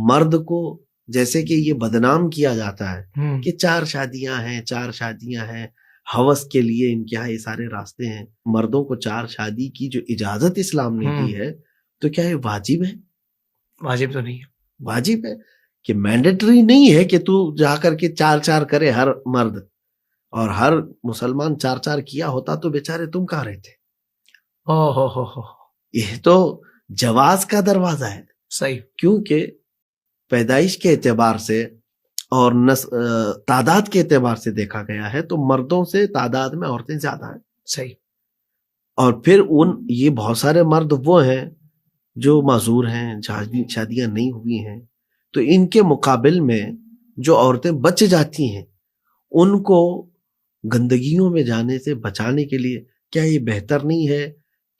مرد کو جیسے کہ یہ بدنام کیا جاتا ہے کہ 4 شادیاں ہیں، ہوس کے لیے ان کے یہاں یہ سارے راستے ہیں. مردوں کو 4 شادی کی جو اجازت اسلام نے دی ہے تو کیا یہ واجب ہے؟ واجب تو نہیں ہے. واجب ہے کہ مینڈیٹری نہیں ہے کہ تو جا کر کے 4 کرے ہر مرد، اور ہر مسلمان 4 کیا ہوتا تو بیچارے تم کہاں رہتے. یہ تو جواز کا دروازہ ہے. صحیح. کیونکہ پیدائش کے اعتبار سے اور تعداد کے اعتبار سے دیکھا گیا ہے تو مردوں سے تعداد میں عورتیں زیادہ ہیں. صحیح. اور پھر یہ بہت سارے مرد وہ ہیں جو معذور ہیں، شادیاں نہیں ہوئی ہیں، تو ان کے مقابل میں جو عورتیں بچ جاتی ہیں ان کو گندگیوں میں جانے سے بچانے کے لیے کیا یہ بہتر نہیں ہے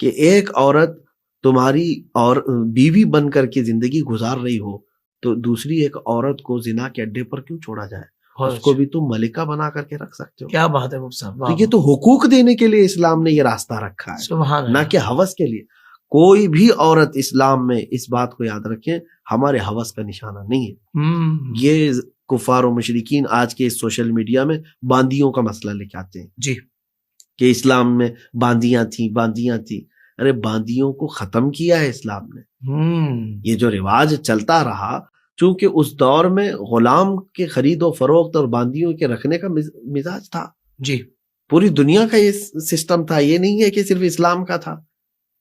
کہ ایک عورت تمہاری اور بیوی بن کر کے زندگی گزار رہی ہو تو دوسری ایک عورت کو زنا کے اڈے پر کیوں چھوڑا جائے؟ اس کو بھی تم ملکہ بنا کر کے رکھ سکتے ہو. کیا بات ہے مفتی صاحب. یہ تو حقوق دینے کے لیے اسلام نے یہ راستہ رکھا ہے، سبحان نہ کہ ہوس کے لیے. کوئی بھی عورت اسلام میں اس بات کو یاد رکھیں ہمارے ہوس کا نشانہ نہیں ہے. یہ کفار و مشرکین آج کے سوشل میڈیا میں باندیوں کا مسئلہ لے کے آتے ہیں جی کہ اسلام میں باندیاں تھیں. ارے باندیوں کو ختم کیا ہے اسلام نے. یہ جو رواج چلتا رہا چونکہ اس دور میں غلام کے خرید و فروخت اور باندیوں کے رکھنے کا مزاج تھا. جی پوری دنیا کا یہ سسٹم تھا، یہ نہیں ہے کہ صرف اسلام کا تھا،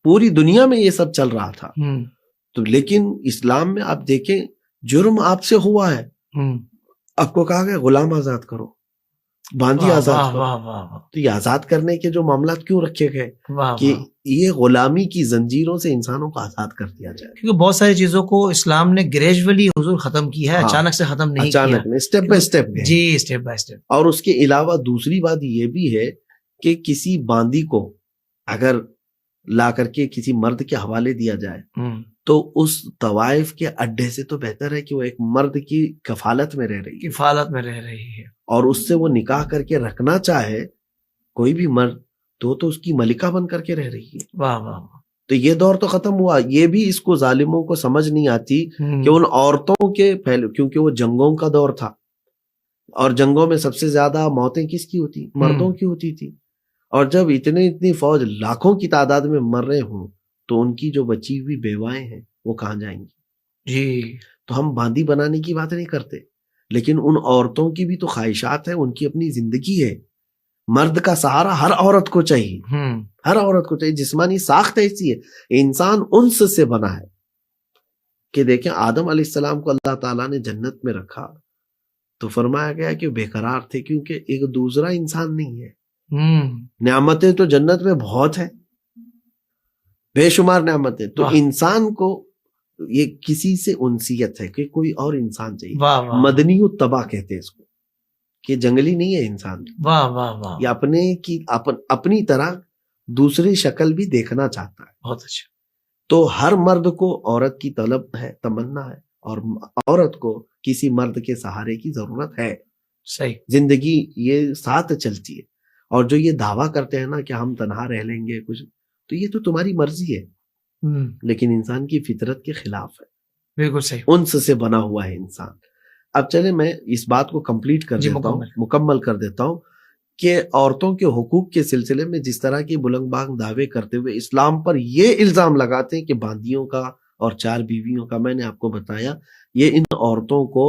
پوری دنیا میں یہ سب چل رہا تھا. تو لیکن اسلام میں آپ دیکھیں جرم آپ سے ہوا ہے، آپ کو کہا گیا غلام آزاد کرو، باندی آزاد کرو. تو یہ آزاد کرنے کے جو معاملات کیوں رکھے گئے کہ یہ غلامی کی زنجیروں سے انسانوں کو آزاد کر دیا جائے. کیونکہ بہت ساری چیزوں کو اسلام نے گریجولی حضور ختم کی ہے، اچانک سے ختم نہیں کیا. اچانک نہیں، اسٹیپ بائی اسٹیپ. جی اسٹیپ بائی اسٹیپ. اور اس کے علاوہ دوسری بات یہ بھی ہے کہ کسی باندی کو اگر لا کر کے کسی مرد کے حوالے دیا جائے تو اس طوائف کے اڈے سے تو بہتر ہے کہ وہ ایک مرد کی کفالت میں رہ رہی ہے اور اس سے وہ نکاح کر کے رکھنا چاہے کوئی بھی مرد تو اس کی ملکہ بن کر کے رہ رہی ہے. واہ واہ. تو یہ دور تو ختم ہوا. یہ بھی اس کو ظالموں کو سمجھ نہیں آتی کہ ان عورتوں کے پہلے، کیونکہ وہ جنگوں کا دور تھا اور جنگوں میں سب سے زیادہ موتیں کس کی ہوتی؟ مردوں کی ہوتی تھی. اور جب اتنی فوج لاکھوں کی تعداد میں مر رہے ہوں تو ان کی جو بچی ہوئی بیوائیں ہیں وہ کہاں جائیں گی؟ جی. تو ہم باندی بنانے کی بات نہیں کرتے، لیکن ان عورتوں کی بھی تو خواہشات ہیں، ان کی اپنی زندگی ہے. مرد کا سہارا ہر عورت کو چاہیے، ہر عورت کو چاہیے. جسمانی ساخت ایسی ہے، انسان انس سے بنا ہے کہ دیکھیں آدم علیہ السلام کو اللہ تعالیٰ نے جنت میں رکھا تو فرمایا گیا کہ بے قرار تھے کیونکہ ایک دوسرا انسان نہیں ہے. نعمتیں تو جنت میں بہت ہیں، بے شمار نعمتیں. تو انسان کو یہ کسی سے انسیت ہے کہ کوئی اور انسان چاہیے. مدنی الطبع کہتے ہیں اس کو کہ جنگلی نہیں ہے انسان. یہ اپنی طرح دوسری شکل بھی دیکھنا چاہتا ہے. بہت اچھا. تو ہر مرد کو عورت کی طلب ہے، تمنا ہے، اور عورت کو کسی مرد کے سہارے کی ضرورت ہے. صحیح. زندگی یہ ساتھ چلتی ہے. اور جو یہ دعویٰ کرتے ہیں نا کہ ہم تنہا رہ لیں گے کچھ، تو یہ تو تمہاری مرضی ہے لیکن انسان کی فطرت کے خلاف ہے. بالکل صحیح. انس سے بنا ہوا ہے انسان. اب چلے میں اس بات کو کمپلیٹ کر دیتا ہوں، مکمل کر دیتا ہوں کہ عورتوں کے حقوق کے سلسلے میں جس طرح کی بلند بانگ دعوے کرتے ہوئے اسلام پر یہ الزام لگاتے ہیں کہ باندیوں کا اور 4 بیویوں کا، میں نے آپ کو بتایا یہ ان عورتوں کو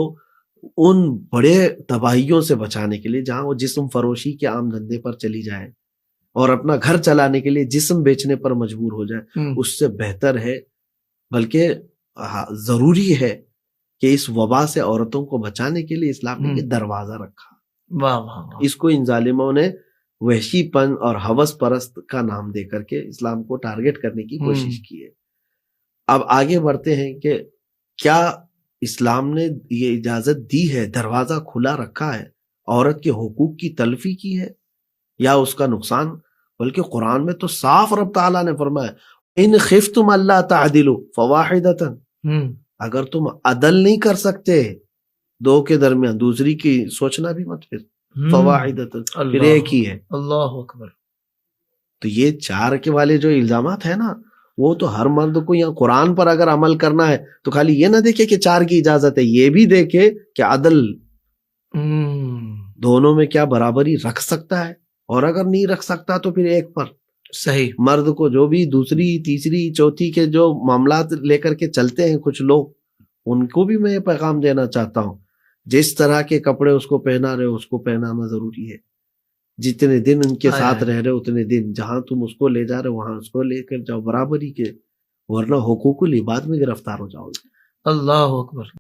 ان بڑے تباہیوں سے بچانے کے لیے جہاں وہ جسم فروشی کے عام دھندے پر چلی جائے اور اپنا گھر چلانے کے لیے جسم بیچنے پر مجبور ہو جائے، اس سے بہتر ہے بلکہ ضروری ہے کہ اس وبا سے عورتوں کو بچانے کے لیے اسلام نے یہ دروازہ رکھا. اس کو ان ظالموں نے وحشی پن اور ہوس پرست کا نام دے کر کے اسلام کو ٹارگٹ کرنے کی کوشش کی ہے. اب آگے بڑھتے ہیں کہ کیا اسلام نے یہ اجازت دی ہے، دروازہ کھلا رکھا ہے، عورت کے حقوق کی تلفی کی ہے یا اس کا نقصان؟ بلکہ قرآن میں تو صاف رب تعالیٰ نے فرمایا ان خفتم اللہ تعدلوا فواحدۃ، اگر تم عدل نہیں کر سکتے 2 کے درمیان، دوسری کی سوچنا بھی مت، پھر فواحدۃ، پھر ایک ہی ہے. اللہ اکبر. تو یہ 4 کے والے جو الزامات ہیں نا وہ تو ہر مرد کو یا قرآن پر اگر عمل کرنا ہے تو خالی یہ نہ دیکھے کہ 4 کی اجازت ہے، یہ بھی دیکھے کہ عدل دونوں میں کیا برابری رکھ سکتا ہے، اور اگر نہیں رکھ سکتا تو پھر ایک پر صحیح. مرد کو جو بھی دوسری تیسری چوتھی کے جو معاملات لے کر کے چلتے ہیں کچھ لوگ، ان کو بھی میں یہ پیغام دینا چاہتا ہوں، جس طرح کے کپڑے اس کو پہنا رہے اس کو پہنانا ضروری ہے. جتنے دن ان کے ساتھ رہ رہے اتنے دن، جہاں تم اس کو لے جا رہے وہاں اس کو لے کر جاؤ برابری کے، ورنہ حقوق العباد میں گرفتار ہو جاؤ گے. اللہ اکبر.